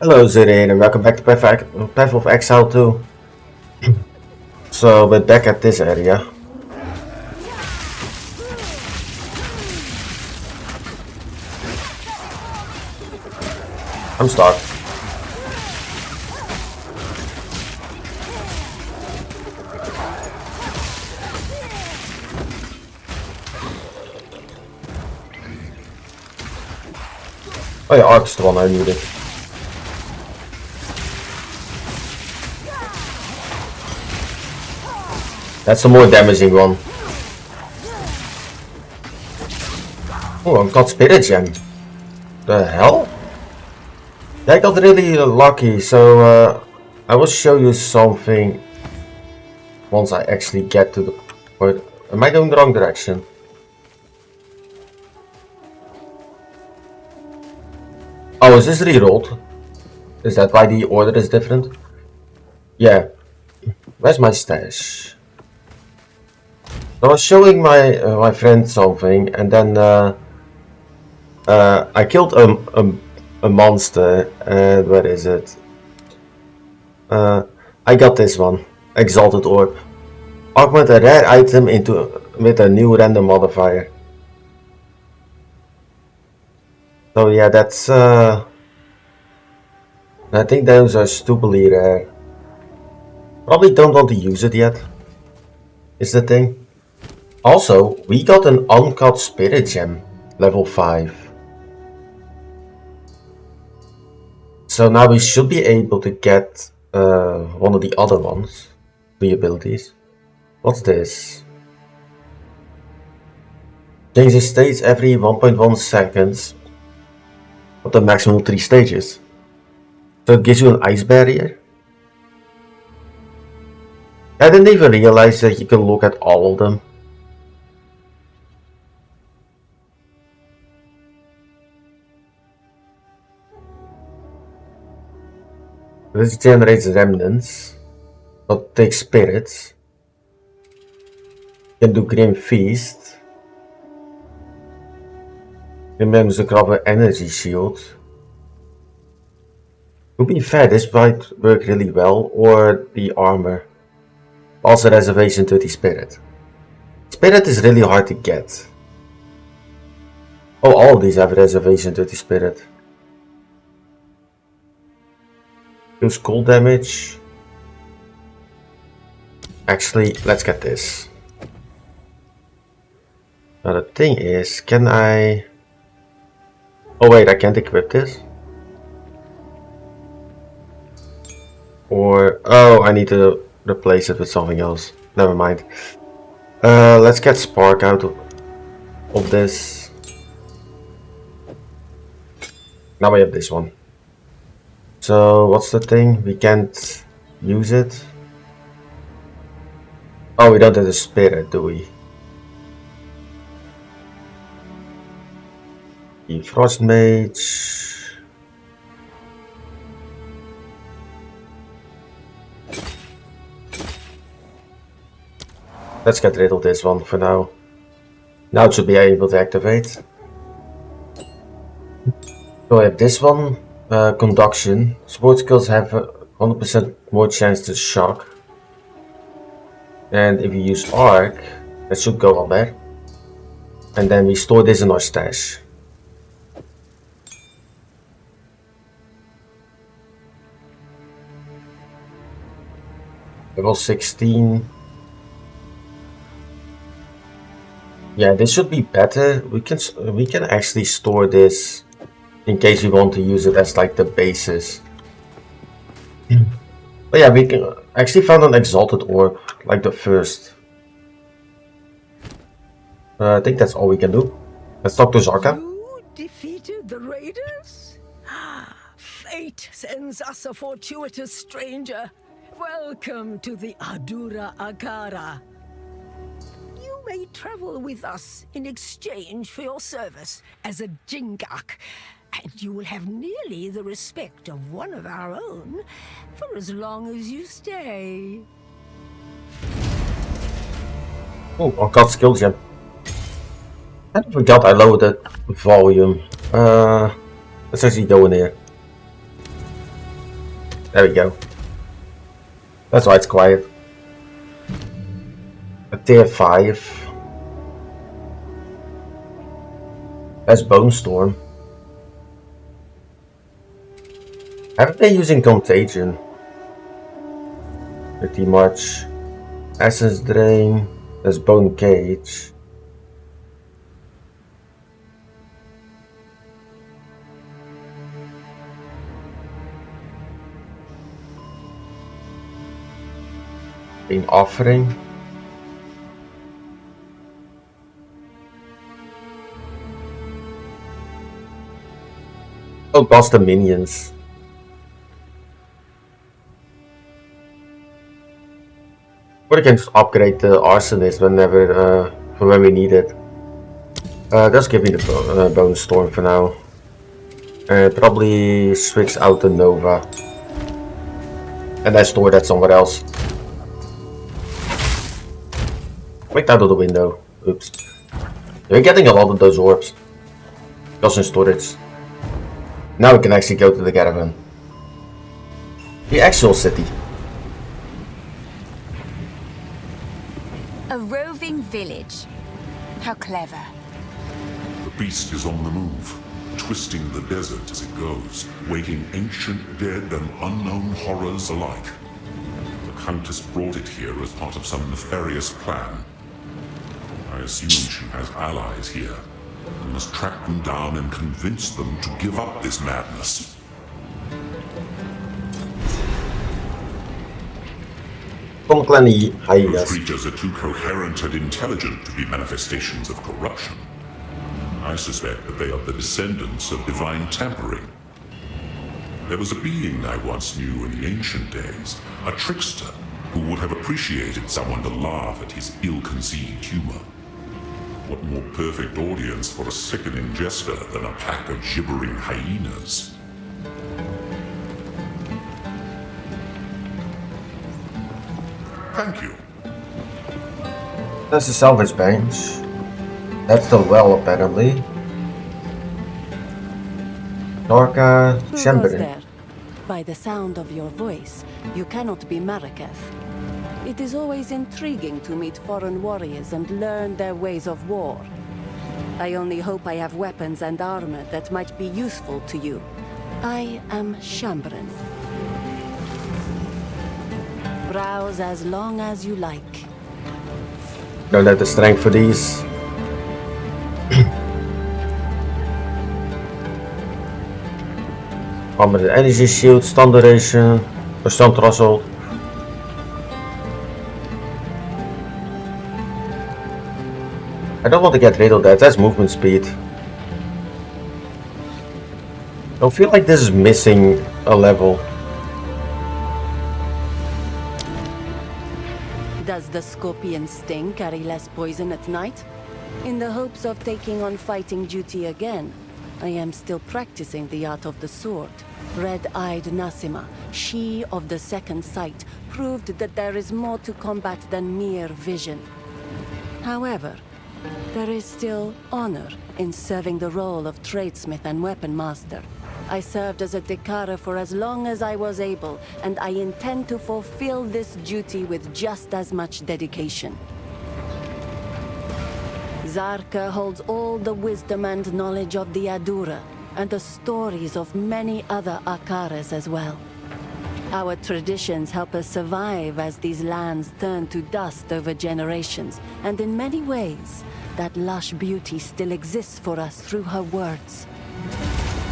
Hello Zidane and welcome back to Path of Exile 2. So we're back at this area. I'm stuck. Oh ja, Ark's the one I needed. That's the more damaging one. Oh, I got Spirit Gem. The hell? I got really lucky, so I will show you something once I actually get to the point. Am I going the wrong direction? Oh, is this rerolled? Is that why the order is different? Yeah. Where's my stash? I was showing my friend something, and then I killed a monster. Where is it? I got this one, Exalted Orb. Augment a rare item with a new random modifier. So yeah, that's I think those are stupidly rare. Probably don't want to use it yet. Is the thing. Also, we got an uncut Spirit Gem, level 5. So now we should be able to get one of the other ones, the abilities. What's this? Changes states every 1.1 seconds, up to maximum 3 stages. So it gives you an ice barrier. I didn't even realize that you can look at all of them. This generates remnants, but takes spirits. You can do Grim Feast. Remembers to cover energy shield. To be fair, this might work really well, or the armor. Also reservation 30 spirit. Spirit is really hard to get. Oh, all of these have reservation 30 spirit. Use cold damage. Actually, let's get this. Now the thing is, can I... Oh wait, I can't equip this? Or... Oh, I need to replace it with something else. Never mind. Let's get Spark out of this. Now we have this one. So, what's the thing? We can't use it. Oh, we don't have the spirit, do we? The Frost Mage. Let's get rid of this one for now. Now it should be able to activate. So I have this one. Conduction. Support skills have 100% more chance to shock. And if you use Arc, that should go up there. And then we store this in our stash. Level 16. Yeah, this should be better. We can actually store this in case we want to use it as like the basis. But yeah, we can actually found an Exalted Orb, like the first. I think that's all we can do. Let's talk to Zarka. You defeated the raiders? Fate sends us a fortuitous stranger. Welcome to the Adura Agara. You may travel with us in exchange for your service as a Jingak, and you will have nearly the respect of one of our own for as long as you stay. Oh, I got skill gem. I forgot I lowered the volume. Let's actually go in here. There we go. That's why it's quiet. A tier 5. That's Bone Storm. Haven't they using Contagion? Pretty much. Essence Drain. There's Bone Cage. An Offering. Oh, boss the minions. Or we can just upgrade the Arsonist whenever, for when we need it. Just give me the Bone Storm for now. Probably switch out the Nova. And I store that somewhere else. Wait out of the window. Oops. We're getting a lot of those orbs. Just in storage. Now we can actually go to the caravan. The actual city. A roving village. How clever. The beast is on the move, twisting the desert as it goes, waking ancient dead and unknown horrors alike. The Countess brought it here as part of some nefarious plan. I assume she has allies here. We must track them down and convince them to give up this madness. Those Those creatures are too coherent and intelligent to be manifestations of corruption. I suspect that they are the descendants of divine tampering. There was a being I once knew in the ancient days, a trickster, who would have appreciated someone to laugh at his ill-conceived humor. What more perfect audience for a sickening jester than a pack of gibbering hyenas? Thank you. That's the salvage bench. That's the well, apparently. Dorka Who goes Chamberlain. there? By the sound of your voice, you cannot be Maraketh. It is always intriguing to meet foreign warriors and learn their ways of war. I only hope I have weapons and armor that might be useful to you. I am Shambren. Browse as long as you like. Don't have the strength for these. Armored energy shield, stun duration, or stun threshold. I don't want to get rid of that, that's movement speed. I feel like this is missing a level. Does the scorpion sting carry less poison at night? In the hopes of taking on fighting duty again, I am still practicing the art of the sword. Red-eyed Nasima, she of the second sight, proved that there is more to combat than mere vision. However, there is still honor in serving the role of tradesmith and weapon master. I served as a Dekara for as long as I was able, and I intend to fulfill this duty with just as much dedication. Zarka holds all the wisdom and knowledge of the Adura, and the stories of many other Akaras as well. Our traditions help us survive as these lands turn to dust over generations, and in many ways, that lush beauty still exists for us through her words.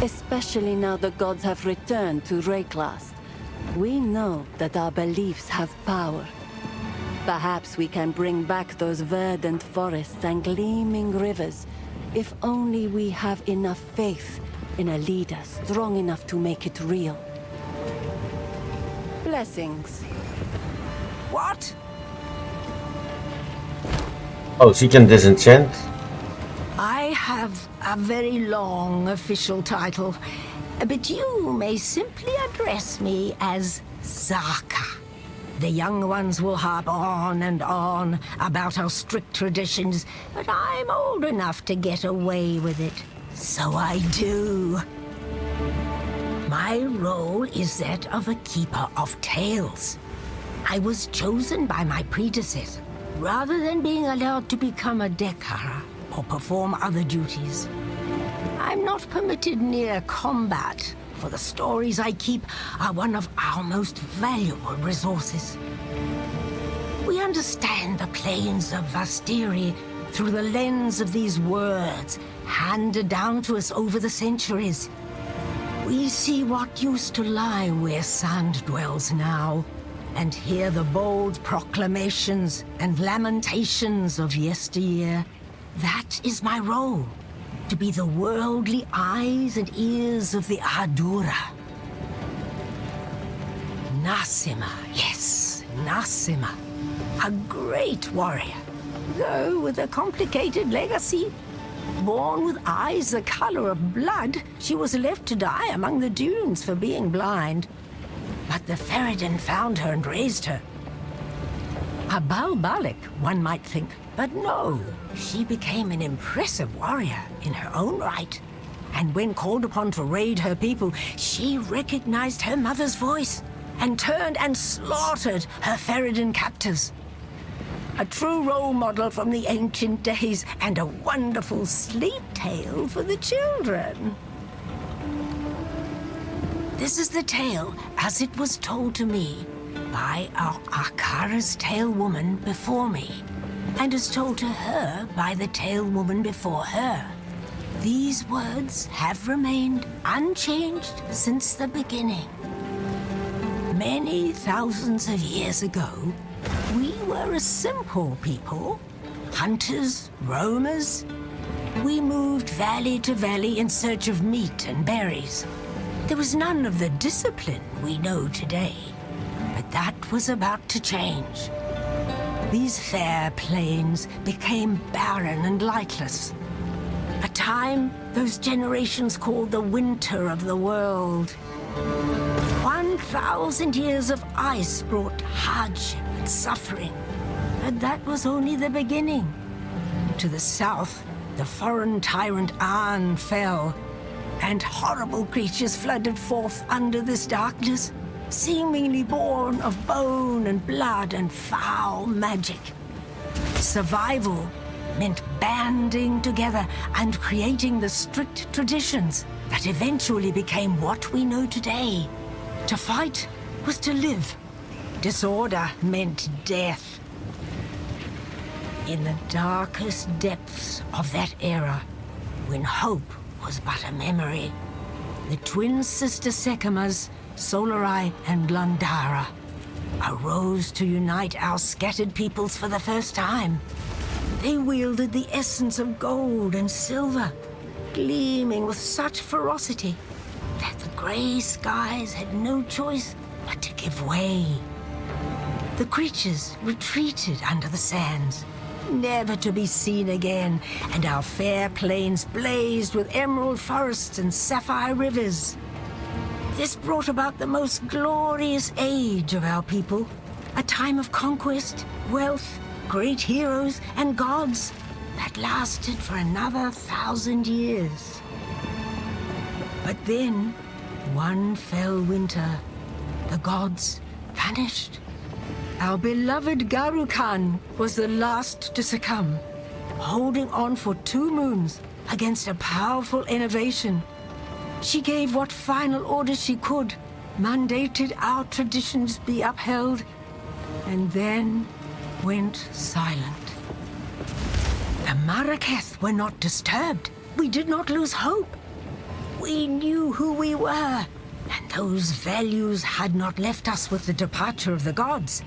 Especially now the gods have returned to Wraeclast. We know that our beliefs have power. Perhaps we can bring back those verdant forests and gleaming rivers, if only we have enough faith in a leader strong enough to make it real. Blessings. What? Oh, she can disenchant? I have a very long official title, but you may simply address me as Zaka. The young ones will harp on and on about our strict traditions, but I'm old enough to get away with it. So I do. My My role is that of a keeper of tales. I was chosen by my predecessor, rather than being allowed to become a Dekara or perform other duties. I'm not permitted near combat, for the stories I keep are one of our most valuable resources. We understand the plains of Vastiri through the lens of these words handed down to us over the centuries. We see what used to lie where sand dwells now, and hear the bold proclamations and lamentations of yesteryear. That is my role, to be the worldly eyes and ears of the Adura. Nasima, yes, Nasima. A great warrior, though with a complicated legacy. Born with eyes the color of blood, she was left to die among the dunes for being blind. But the Ferryden found her and raised her. A Balbalik, one might think, but no. She became an impressive warrior in her own right. And when called upon to raid her people, she recognized her mother's voice and turned and slaughtered her Ferryden captors. A true role model from the ancient days and a wonderful sleep tale for the children. This is the tale as it was told to me by our Akara's Tale Woman before me, and as told to her by the Tale Woman before her. These words have remained unchanged since the beginning. Many thousands of years ago, we were a simple people, hunters, roamers. We moved valley to valley in search of meat and berries. There was none of the discipline we know today, but that was about to change. These fair plains became barren and lightless. A time those generations called the winter of the world. 1,000 years of ice brought hardship and suffering, but that was only the beginning. To the south, the foreign tyrant An fell, and horrible creatures flooded forth under this darkness, seemingly born of bone and blood and foul magic. Survival meant banding together and creating the strict traditions that eventually became what we know today. To fight was to live. Disorder meant death. In the darkest depths of that era, when hope was but a memory, the twin sister Sekamas, Solarai and Landara, arose to unite our scattered peoples for the first time. They wielded the essence of gold and silver, gleaming with such ferocity that the gray skies had no choice but to give way. The creatures retreated under the sands, never to be seen again, and our fair plains blazed with emerald forests and sapphire rivers. This brought about the most glorious age of our people, a time of conquest, wealth, great heroes, and gods that lasted for another 1,000 years. But then, one fell winter, the gods vanished. Our beloved Garukan was the last to succumb, holding on for 2 moons against a powerful innovation. She gave what final orders she could, mandated our traditions be upheld, and then went silent. The Maraketh were not disturbed. We did not lose hope. We knew who we were, and those values had not left us with the departure of the gods.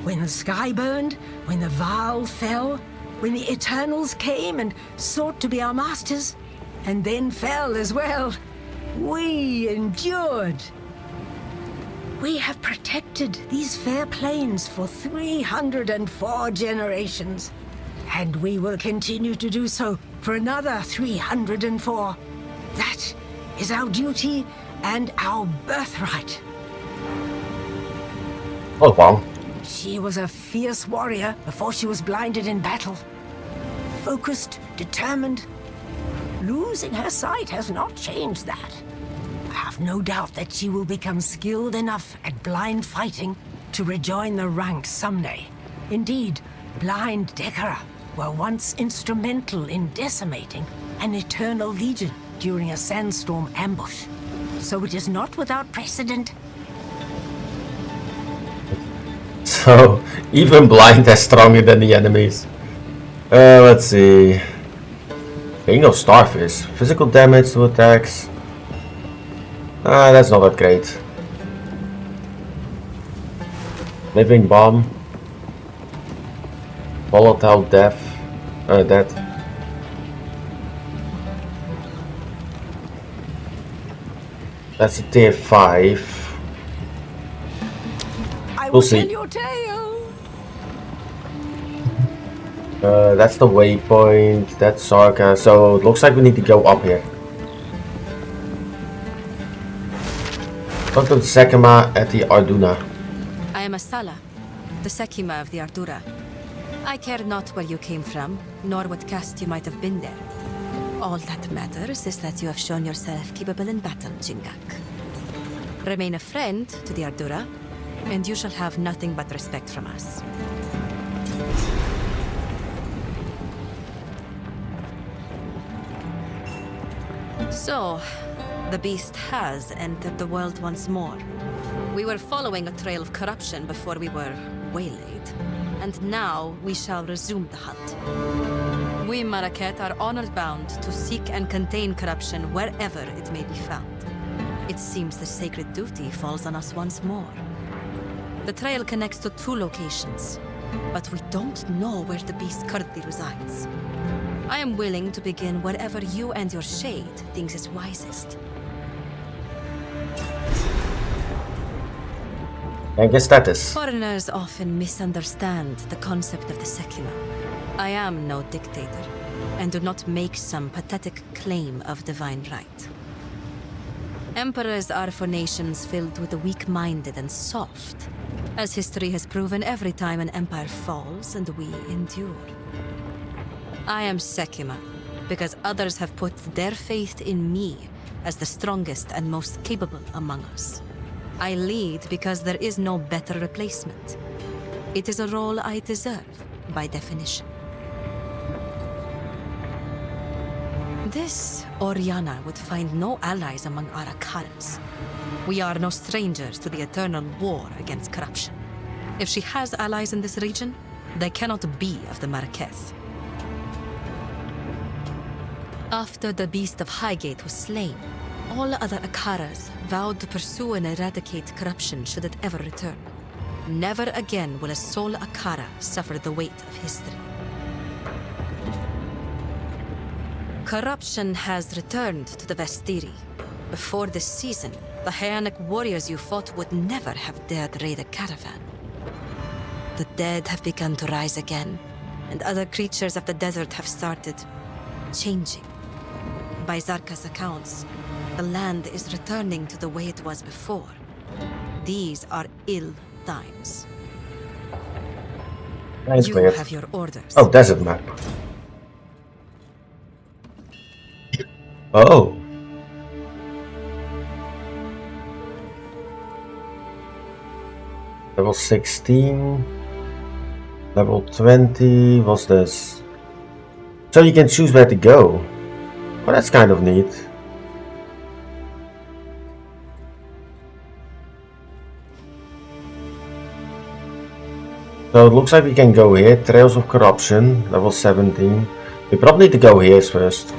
When the sky burned, when the Vaal fell, when the Eternals came and sought to be our masters, and then fell as well, we endured. We have protected these fair plains for 304 generations, and we will continue to do so for another 304. That is our duty and our birthright. Oh, wow. She was a fierce warrior before she was blinded in battle. Focused, determined. Losing her sight has not changed that. I have have no doubt that she will become skilled enough at blind fighting to rejoin the ranks someday. Indeed, blind Dekara were once instrumental in decimating an Eternal Legion during a sandstorm ambush. So it is not without precedent. So, even blind is stronger than the enemies. Let's see. King of Starfish. Physical damage to attacks. That's not that great. Living Bomb. Volatile Death. Death. That's a tier 5. I We'll will see. tell your tale. That's the waypoint. That's Sarka. So it looks like we need to go up here. Go to the Sekima at the Arduna. I am Asala, the Sekima of the Ardura. I care not where you came from, nor what caste you might have been there. All that matters is that you have shown yourself capable in battle, Jingak. Remain a friend to the Ardura, and you shall have nothing but respect from us. So, the beast has entered the world once more. We were following a trail of corruption before we were waylaid, and now we shall resume the hunt. We Marrakech are honored bound to seek and contain corruption wherever it may be found. It seems the sacred duty falls on us once more. The trail connects to 2 locations, but we don't know where the beast currently resides. I am willing to begin wherever you and your shade thinks is wisest. And get status. Foreigners often misunderstand the concept of the Sekima. I am no dictator, and do not make some pathetic claim of divine right. Emperors are for nations filled with the weak-minded and soft, as history has proven every time an empire falls and we endure. I am Sekima, because others have put their faith in me as the strongest and most capable among us. I lead because there is no better replacement. It is a role I deserve, by definition. This Oriana would find no allies among our Akaras. We are no strangers to the eternal war against corruption. If she has allies in this region, they cannot be of the Marrakech. After the Beast of Highgate was slain, all other Akaras vowed to pursue and eradicate corruption should it ever return. Never again will a sole Akara suffer the weight of history. Corruption has returned to the Vestiri. Before this season, the Hyanic warriors you fought would never have dared raid a caravan. The dead have begun to rise again, and other creatures of the desert have started changing. By Zarka's accounts, the land is returning to the way it was before. These are ill times. You have your orders. Oh, desert map. Oh. Level 16. Level 20. What's this? So you can choose where to go. Well, that's kind of neat. So it looks like we can go here. Trails of Corruption, level 17. We probably need to go here first.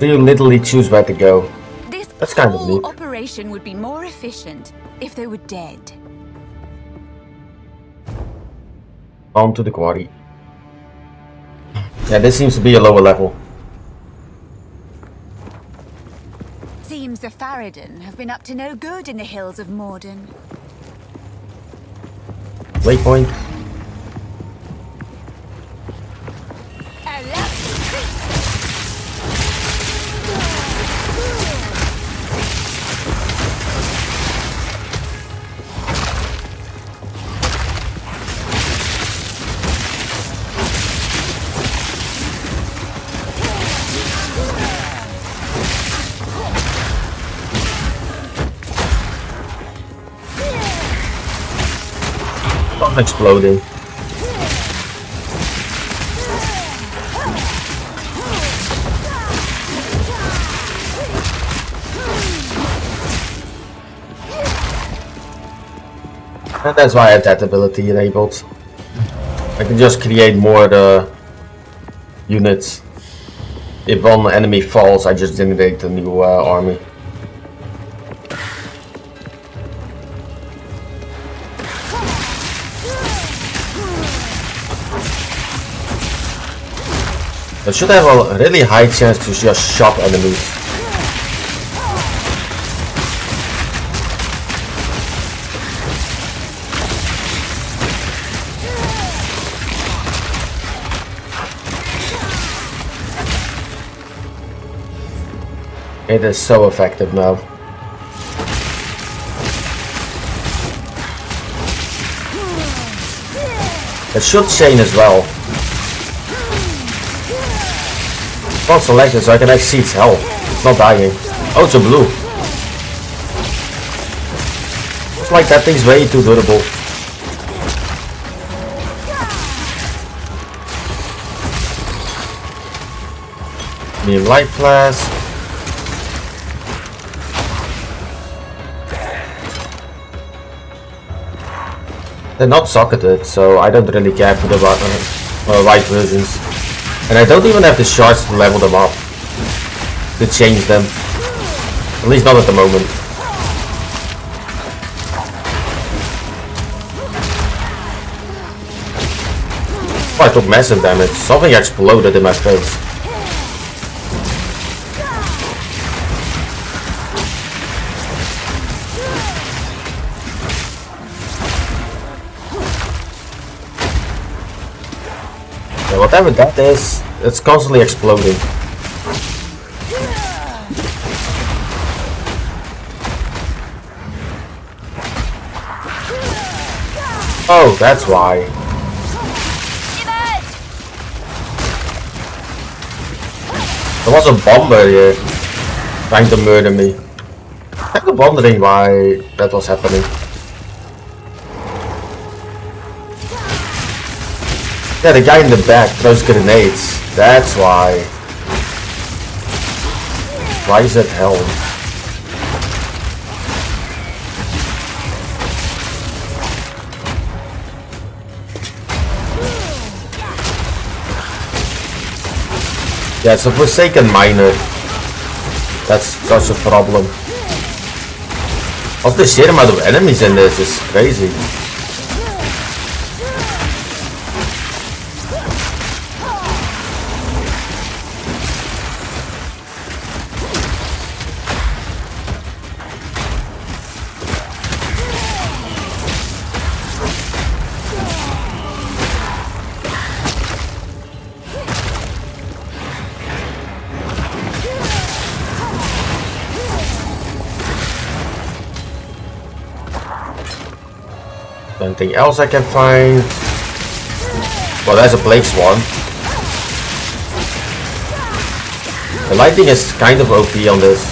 So you literally choose where to go. That's kind of neat. This whole operation would be more efficient if they were dead. On to the Quarry. Yeah, this seems to be a lower level. Seems the Farad'n have been up to no good in the hills of Mawdun. Waypoint. exploding. And that's why I have that ability enabled. I can just create more units. If one enemy falls, I just generate a new army. I should have a really high chance to just shot enemies. It is so effective now. It should chain as well. Well selected so I can exceed health. It's not dying. Oh, it's a blue. It's like that thing's way too durable. Medium Wraeclast. They're not socketed, so I don't really care for the white versions. And I don't even have the shards to level them up. To change them. At least not at the moment. Oh, I took massive damage. Something exploded in my face. Whatever that is, it's constantly exploding. Oh, that's why. There was a bomber here trying to murder me. I was wondering why that was happening. Yeah, the guy in the back throws grenades. That's why. Why is that hell? Yeah, it's a Forsaken miner. That's such a problem. Also, the sheer amount of enemies in this is crazy. Anything else I can find? Well, there's a Plague Swarm. The lightning is kind of OP on this.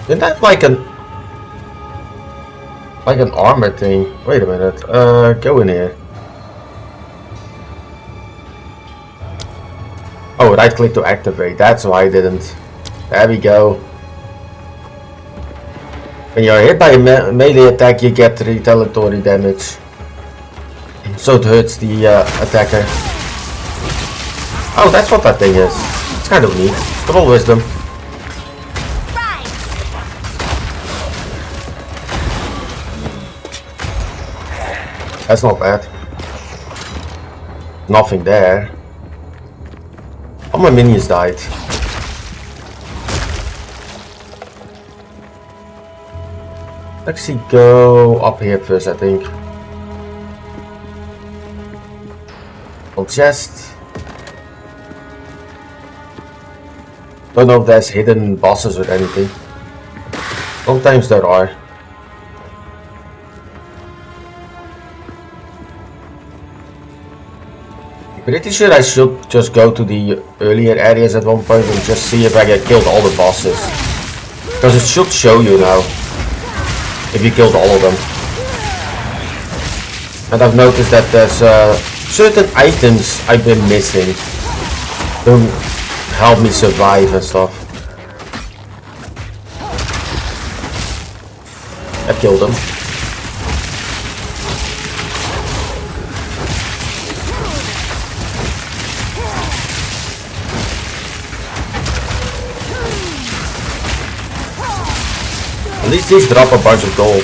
Isn't that like an armor thing? Wait a minute. Go in here. Oh, right click to activate. That's why I didn't. There we go. When you're hit by a melee attack, you get retaliatory damage. So it hurts the attacker. Oh, that's what that thing is. It's kind of neat. Double wisdom. That's not bad. Nothing there. All my minions died. Let's see, go up here first, I think. Full chest. Don't know if there's hidden bosses or anything. Sometimes there are. Pretty sure I should just go to the earlier areas at one point and just see if I get killed all the bosses. Because it should show you now if you killed all of them. And I've noticed that there's certain items I've been missing to help me survive and stuff. I killed them. At least these drop a bunch of gold.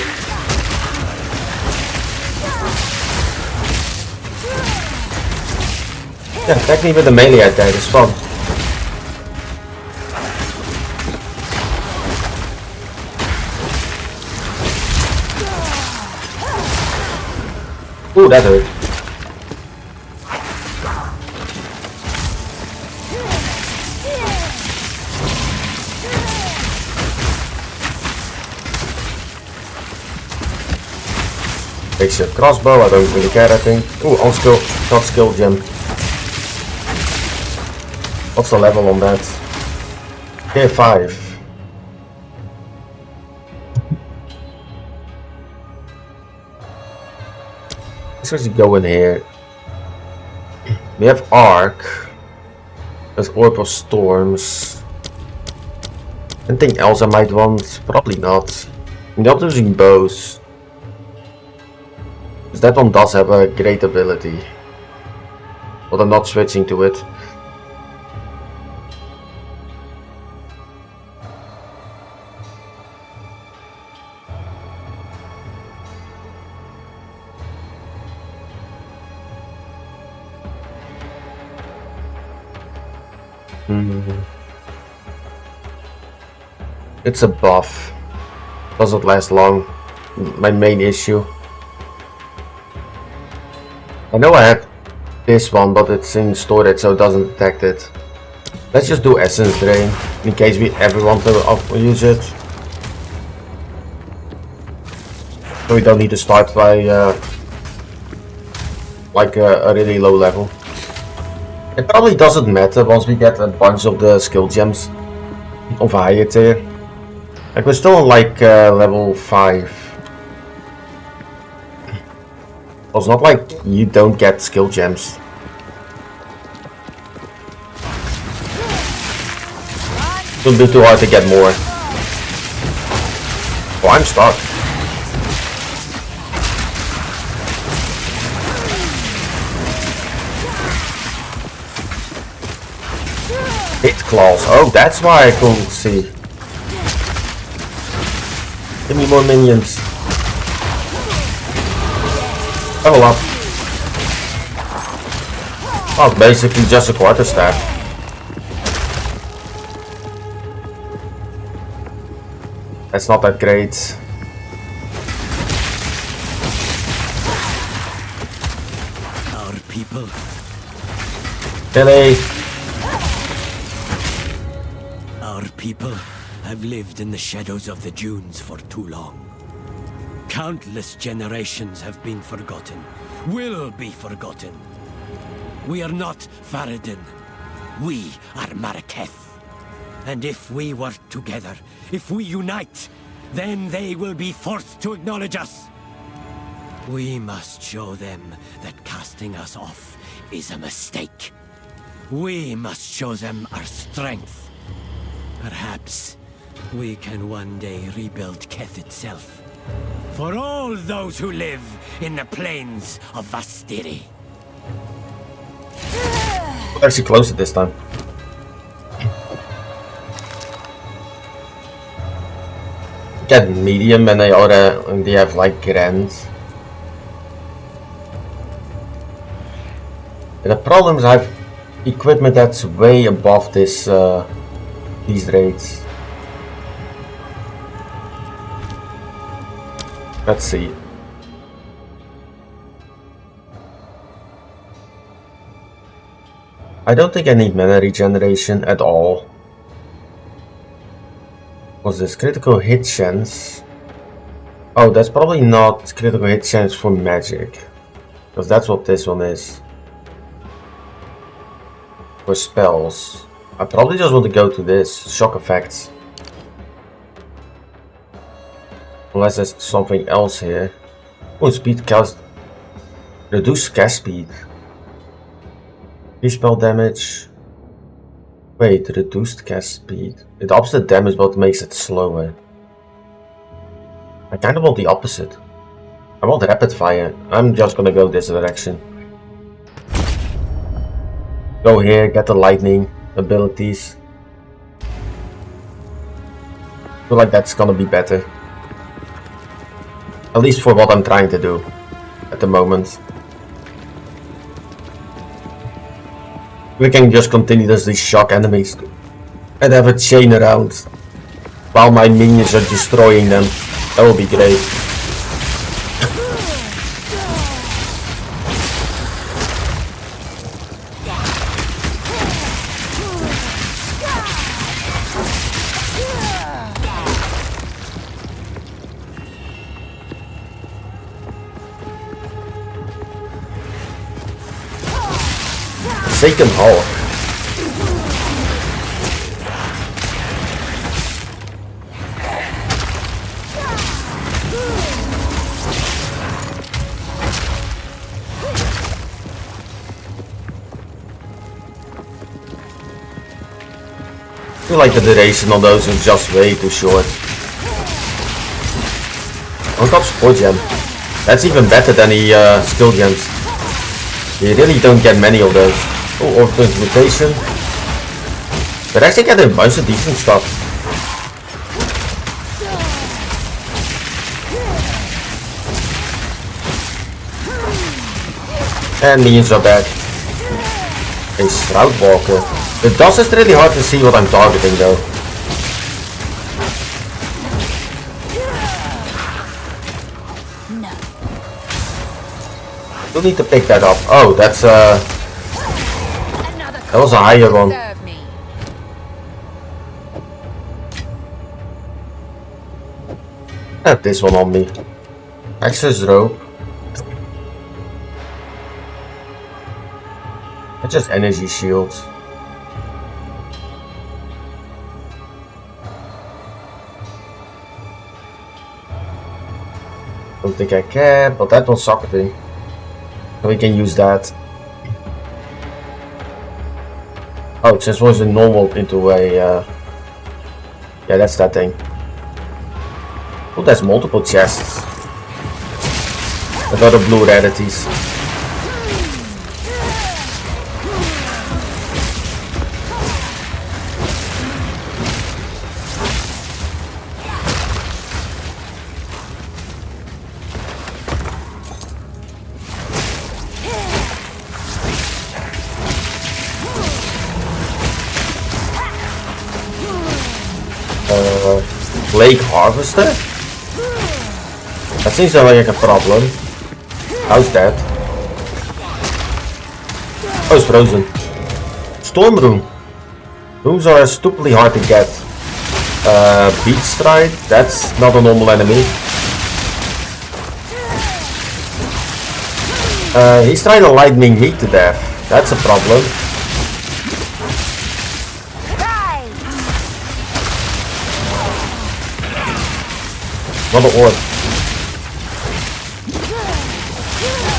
Yeah, attack me with the melee attack, it's fun. Ooh, that hurt. Takes a crossbow, I don't really care I think. Ooh, on skill, not skill gem. What's the level on that? Tier 5. Let's just go in here. We have Arc. There's Orb of Storms. Anything else I might want? Probably not. I'm not using bows. Because that one does have a great ability. But I'm not switching to it. It's a buff. Doesn't last long. My main issue. I know I have this one, but it's in storage, so it doesn't detect it. Let's just do Essence Drain in case we ever want to use it. So we don't need to start by like a really low level. It probably doesn't matter once we get a bunch of the skill gems of a higher tier. Like we're still on like level 5. It's not like you don't get skill gems. Shouldn't be too hard to get more. Oh, I'm stuck. Hit claws. Oh, that's why I couldn't see. Give me more minions. Level up. Oh, basically just a quarterstaff. That's not that great. Our people. Billy. Our people have lived in the shadows of the dunes for too long. Countless generations have been forgotten, will be forgotten. We are not Faradin. We are Maraketh. And if we work together, if we unite, then they will be forced to acknowledge us. We must show them that casting us off is a mistake. We must show them our strength. Perhaps we can one day rebuild Keth itself. For all those who live in the plains of Vastiri. We're actually close it this time. Get medium and they have like grand. And the problem is I have equipment that's way above this these rates. Let's see. I don't think I need mana regeneration at all. What's this? Critical hit chance? Oh, that's probably not critical hit chance for magic. Because that's what this one is. for spells. I probably just want to go to this. Shock effects. Unless there's something else here. Oh, speed cast. Reduce cast speed. Spell damage. Wait, reduced cast speed. It ups the damage but makes it slower. I kind of want the opposite. I want rapid fire. I'm just gonna go this direction. Go here, get the lightning abilities. I feel like that's gonna be better. At least for what I'm trying to do at the moment. We can just continue as these shock enemies and have a chain around while my minions are destroying them. That will be great. Second Hulk. I feel like the duration on those is just way too short. On top support gem. That's even better than the skill gems. You really don't get many of those. Oh, or transmutation. But actually get a bunch of decent stuff. And minions are back. A Shroud Walker. The dust is really hard to see what I'm targeting though. Still need to pick that up. Oh, that's that was a higher one. I have this one on me. Access rope. That's just energy shields. Don't think I can, but that was socketing. So we can use that. Oh, it just was a normal into a yeah, that's that thing. Oh, there's multiple chests. I got the blue rarities. Lake Harvester? That seems like a problem. How's that? Oh, it's frozen. Storm Room. Rooms are stupidly hard to get. Beat Stride? That's not a normal enemy. He's trying to lightning me to death. That's a problem. Another orb.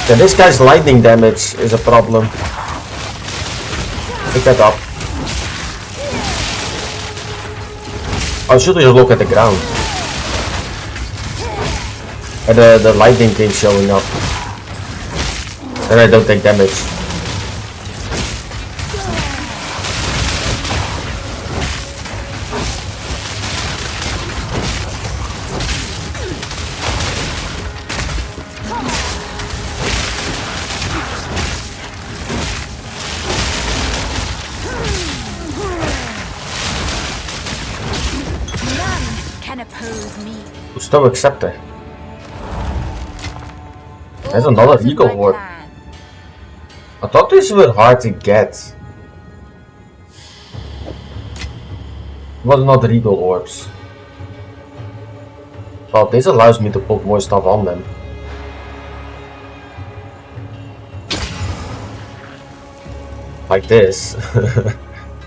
Yeah, this guy's lightning damage is a problem. Pick that up. I should just look at the ground. And the lightning thing showing up. Then I don't take damage. Still accepted. There's another Eagle Orb. I thought these were hard to get. It was not Regal Orbs. Well, this allows me to put more stuff on them. like this.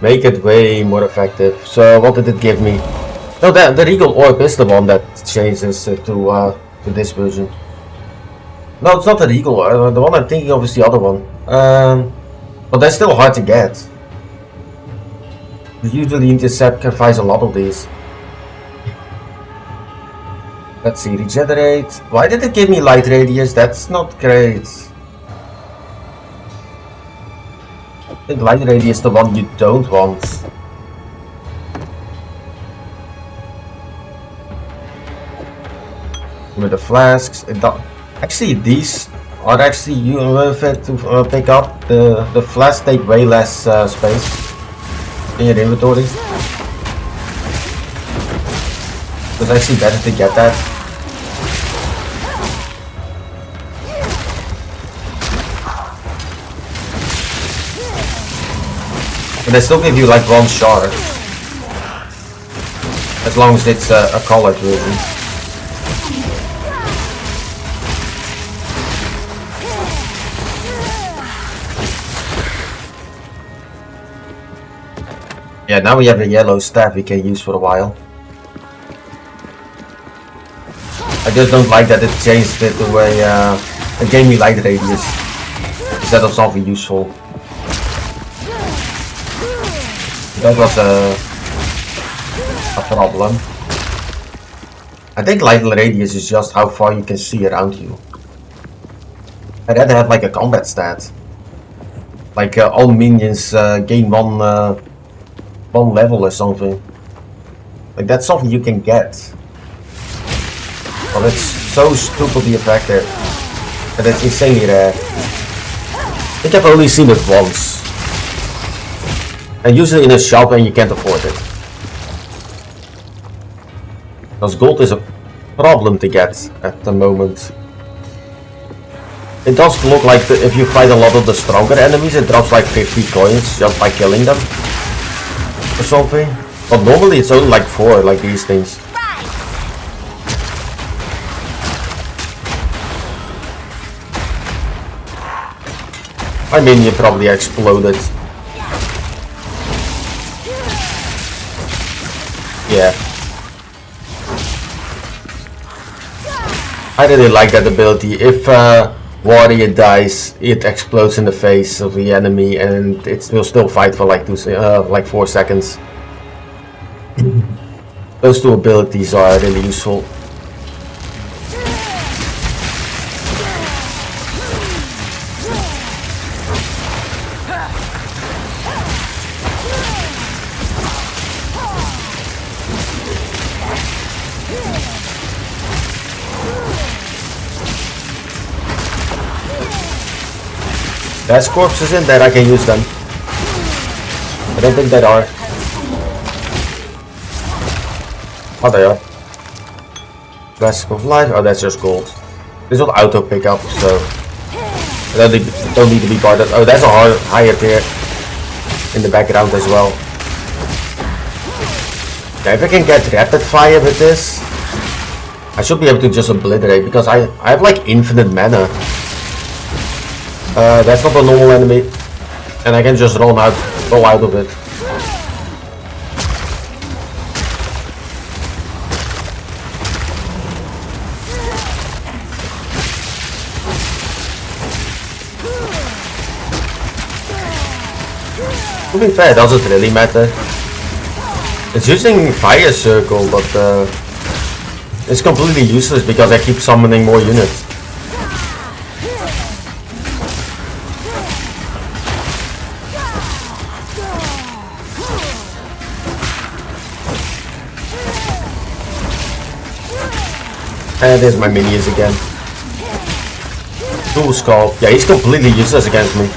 Make it way more effective. So what did it give me? No, the Regal Orb is the one that changes to this version. No, it's not the Regal Orb. The one I'm thinking of is the other one. But they're still hard to get. You usually need to sacrifice a lot of these. Let's see, regenerate. Why did it give me light radius? That's not great. I think light radius is the one you don't want. With the flasks, actually these are actually worth it to pick up. The flasks take way less space in your inventory. It's actually better to get that. But they still give you like one shard, as long as it's a colored version. Yeah, now we have a yellow staff we can use for a while. I just don't like that it changed it to a gave me light radius instead of something useful. That was a problem. I think light radius is just how far you can see around you. I rather have like a combat stat. Like all minions gain one level or something. Like that's something you can get. But it's so stupidly effective. And it's insanely rare. I think I've only seen it once. And usually in a shop and you can't afford it. Because gold is a problem to get at the moment. It does look like if you fight a lot of the stronger enemies, it drops like 50 coins just by killing them. Or something. But normally it's only like 4, like these things. I mean, you probably exploded. Yeah. I really like that ability. If warrior dies, it explodes in the face of the enemy, and it will still fight for like 4 seconds. Those two abilities are really useful. There's corpses in there, I can use them. I don't think there are. Oh, they are. Flask of life. Oh, that's just gold. This will auto pick up, so I don't need to be guarded. Oh, there's a higher tier in the background as well. Yeah, if I can get rapid fire with this, I should be able to just obliterate because I have like infinite mana. That's not a normal enemy, and I can just roll out of it. To be fair, does it really matter? It's using fire circle, but it's completely useless because I keep summoning more units. And there's my minions again. Dual Skull. Yeah, he's completely useless against me.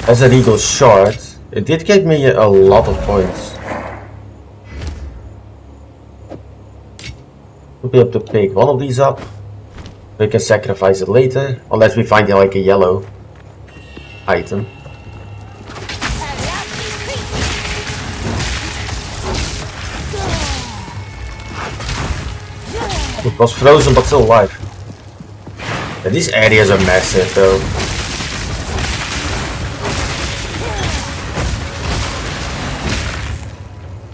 As a Regal Shard, it did give me a lot of points. We'll be able to pick one of these up. We can sacrifice it later, unless we find like a yellow item. It was frozen but still alive. Yeah, these areas are massive though.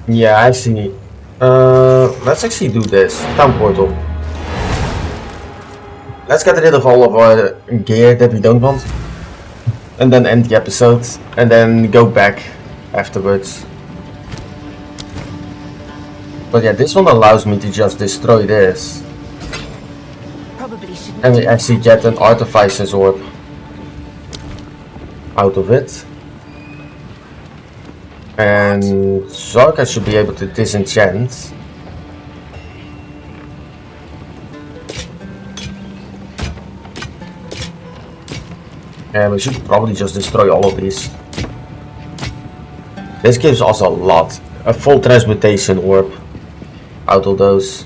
Yeah, I see. Let's actually do this. Town portal. Let's get rid of all of our gear that we don't want. And then end the episode. And then go back afterwards. But yeah, this one allows me to just destroy this. Probably shouldn't. And we actually get an Artificer's Orb out of it. And Zarka should be able to disenchant. And we should probably just destroy all of these. This gives us a lot. A full transmutation orb out of those.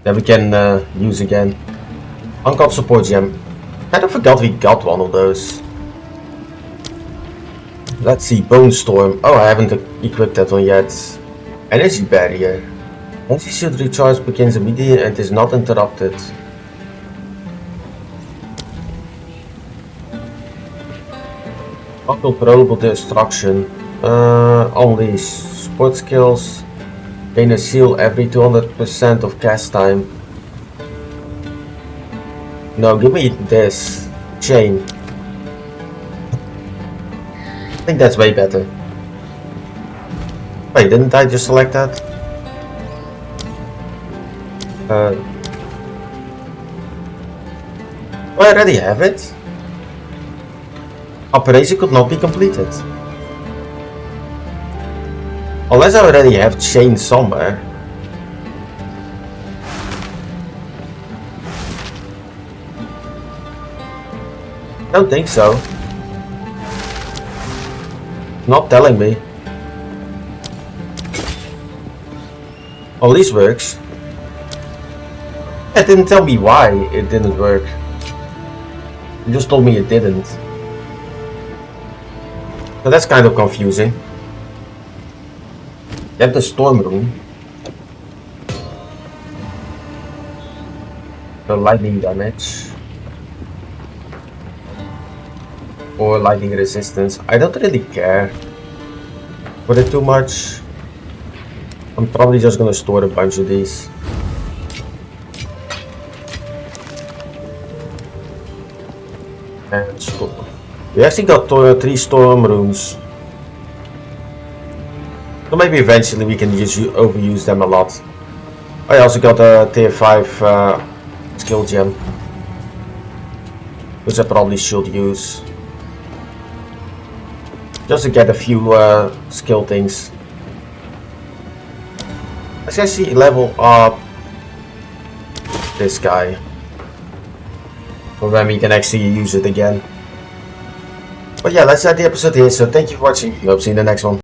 That we can use again. Uncut support gem. Kind of forgot we got one of those. Let's see, Bone Storm. Oh, I haven't equipped that one yet. Energy Barrier. Once your shield recharge begins immediately and is not interrupted. Uncontrollable Destruction. Only support skills. Gain a seal every 200% of cast time. No, give me this. Chain. I think that's way better. Wait, didn't I just select that? Oh, I already have it. Operation could not be completed. Unless I already have chain somewhere. Don't think so. Not telling me. Well, this works. It didn't tell me why it didn't work. It just told me it didn't. So that's kind of confusing. Get the storm room. The lightning damage. Or lightning resistance. I don't really care for it too much. I'm probably just gonna store a bunch of these. And we actually got 3 storm rooms. So maybe eventually we can overuse them a lot. I also got a tier 5 skill gem, which I probably should use. Just to get a few skill things. Let's actually level up this guy. For when we can actually use it again. But yeah, let's end the episode here, so thank you for watching. Hope to see you in the next one.